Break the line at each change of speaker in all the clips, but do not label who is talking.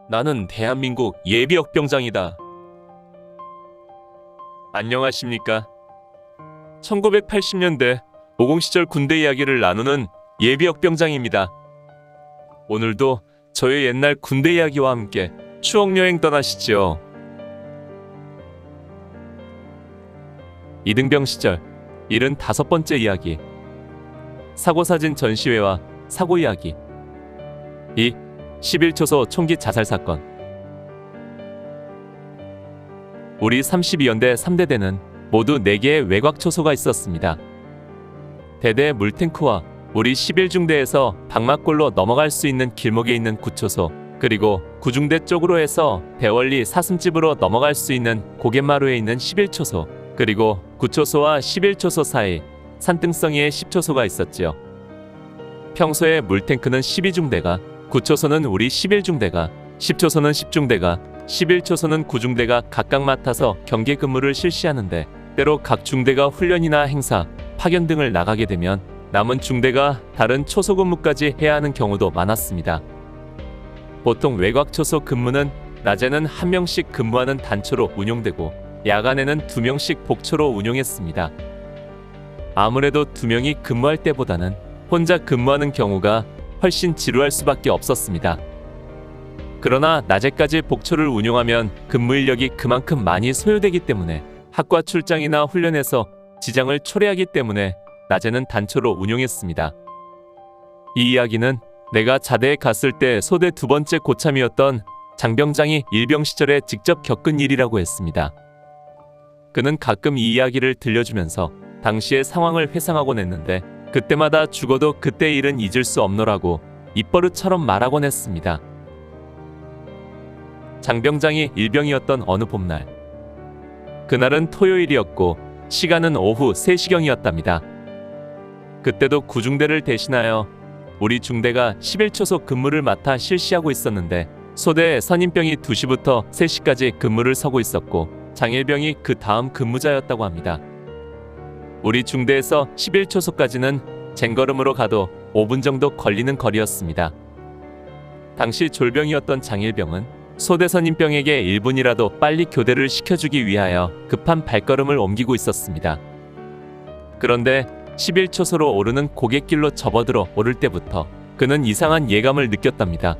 나는 대한민국 예비역병장이다. 안녕하십니까? 1980년대 모공시절 군대 이야기를 나누는 예비역병장입니다. 오늘도 저의 옛날 군대 이야기와 함께 추억여행 떠나시죠. 이등병 시절 75번째 이야기. 사고사진 전시회와 사고 이야기. 2. 11초소 총기 자살 사건. 우리 32연대 3대대는 모두 4개의 외곽 초소가 있었습니다. 대대 물탱크와 우리 11중대에서 방막골로 넘어갈 수 있는 길목에 있는 9초소, 그리고 9중대 쪽으로 해서 대월리 사슴집으로 넘어갈 수 있는 고갯마루에 있는 11초소, 그리고 9초소와 11초소 사이 산등성이의 10초소가 있었지요. 평소에 물탱크는 12중대가, 9초소는 우리 11중대가, 10초소는 10중대가, 11초소는 9중대가 각각 맡아서 경계 근무를 실시하는데, 때로 각 중대가 훈련이나 행사, 파견 등을 나가게 되면 남은 중대가 다른 초소 근무까지 해야 하는 경우도 많았습니다. 보통 외곽 초소 근무는 낮에는 1명씩 근무하는 단초로 운용되고 야간에는 2명씩 복초로 운용했습니다. 아무래도 2명이 근무할 때보다는 혼자 근무하는 경우가 훨씬 지루할 수밖에 없었습니다. 그러나 낮에까지 복초를 운용하면 근무 인력이 그만큼 많이 소요되기 때문에 학과 출장이나 훈련에서 지장을 초래하기 때문에 낮에는 단초로 운용했습니다. 이 이야기는 내가 자대에 갔을 때 소대 2번째 고참이었던 장병장이 일병 시절에 직접 겪은 일이라고 했습니다. 그는 가끔 이 이야기를 들려주면서 당시의 상황을 회상하곤 했는데 그때마다 죽어도 그때 일은 잊을 수 없노라고 입버릇처럼 말하곤 했습니다. 장병장이 일병이었던 어느 봄날, 그날은 토요일이었고 시간은 오후 3시경이었답니다. 그때도 9중대를 대신하여 우리 중대가 11초소 근무를 맡아 실시하고 있었는데 소대 선임병이 2시부터 3시까지 근무를 서고 있었고 장일병이 그 다음 근무자였다고 합니다. 우리 중대에서 11초소까지는 쟁걸음으로 가도 5분 정도 걸리는 거리였습니다. 당시 졸병이었던 장일병은 소대 선임병에게 1분이라도 빨리 교대를 시켜주기 위하여 급한 발걸음을 옮기고 있었습니다. 그런데 11초소로 오르는 고갯길로 접어들어 오를 때부터 그는 이상한 예감을 느꼈답니다.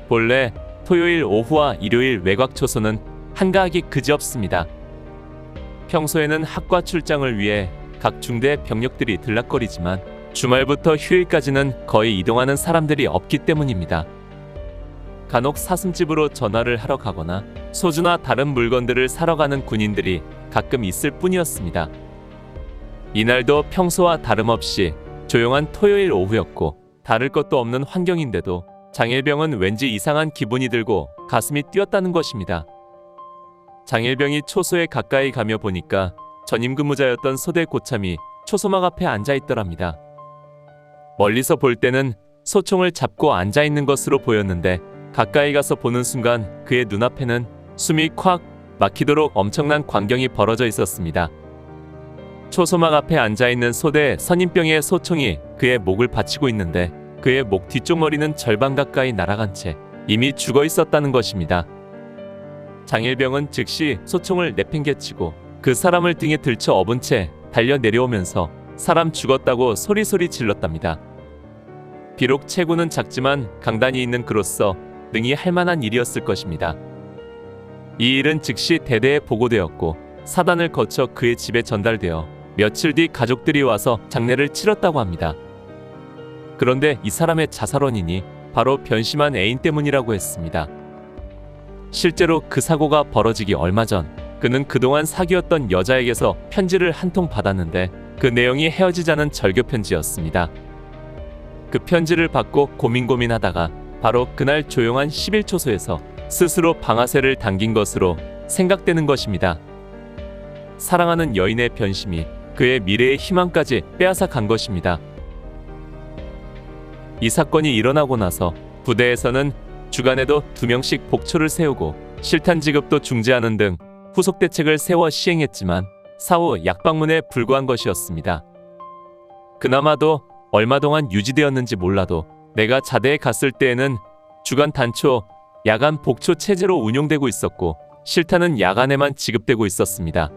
본래 토요일 오후와 일요일 외곽 초소는 한가하기 그지없습니다. 평소에는 학과 출장을 위해 각 중대 병력들이 들락거리지만 주말부터 휴일까지는 거의 이동하는 사람들이 없기 때문입니다. 간혹 사슴집으로 전화를 하러 가거나 소주나 다른 물건들을 사러 가는 군인들이 가끔 있을 뿐이었습니다. 이날도 평소와 다름없이 조용한 토요일 오후였고 다를 것도 없는 환경인데도 장일병은 왠지 이상한 기분이 들고 가슴이 뛰었다는 것입니다. 장일병이 초소에 가까이 가며 보니까 전임 근무자였던 소대 고참이 초소막 앞에 앉아있더랍니다. 멀리서 볼 때는 소총을 잡고 앉아있는 것으로 보였는데 가까이 가서 보는 순간 그의 눈앞에는 숨이 콱 막히도록 엄청난 광경이 벌어져 있었습니다. 초소막 앞에 앉아있는 소대 선임병의 소총이 그의 목을 받치고 있는데 그의 목 뒤쪽 머리는 절반 가까이 날아간 채 이미 죽어 있었다는 것입니다. 장일병은 즉시 소총을 내팽개치고 그 사람을 등에 들쳐 업은 채 달려 내려오면서 사람 죽었다고 소리소리 질렀답니다. 비록 체구는 작지만 강단이 있는 그로서 능히 할 만한 일이었을 것입니다. 이 일은 즉시 대대에 보고되었고 사단을 거쳐 그의 집에 전달되어 며칠 뒤 가족들이 와서 장례를 치렀다고 합니다. 그런데 이 사람의 자살 원인이 바로 변심한 애인 때문이라고 했습니다. 실제로 그 사고가 벌어지기 얼마 전 그는 그동안 사귀었던 여자에게서 편지를 한 통 받았는데 그 내용이 헤어지자는 절교 편지였습니다. 그 편지를 받고 고민하다가 바로 그날 조용한 11초소에서 스스로 방아쇠를 당긴 것으로 생각되는 것입니다. 사랑하는 여인의 변심이 그의 미래의 희망까지 빼앗아 간 것입니다. 이 사건이 일어나고 나서 부대에서는 주간에도 2명씩 복초를 세우고 실탄 지급도 중지하는 등 후속 대책을 세워 시행했지만 사후 약방문에 불과한 것이었습니다. 그나마도 얼마 동안 유지되었는지 몰라도 내가 자대에 갔을 때에는 주간 단초 야간 복초 체제로 운용되고 있었고 실타는 야간에만 지급되고 있었습니다.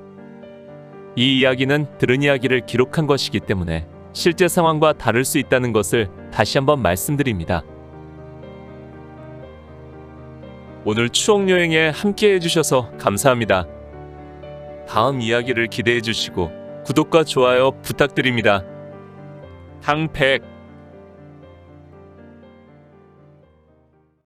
이 이야기는 들은 이야기를 기록한 것이기 때문에 실제 상황과 다를 수 있다는 것을 다시 한번 말씀드립니다. 오늘 추억 여행에 함께 해주셔서 감사합니다. 다음 이야기를 기대해 주시고 구독과 좋아요 부탁드립니다. 항백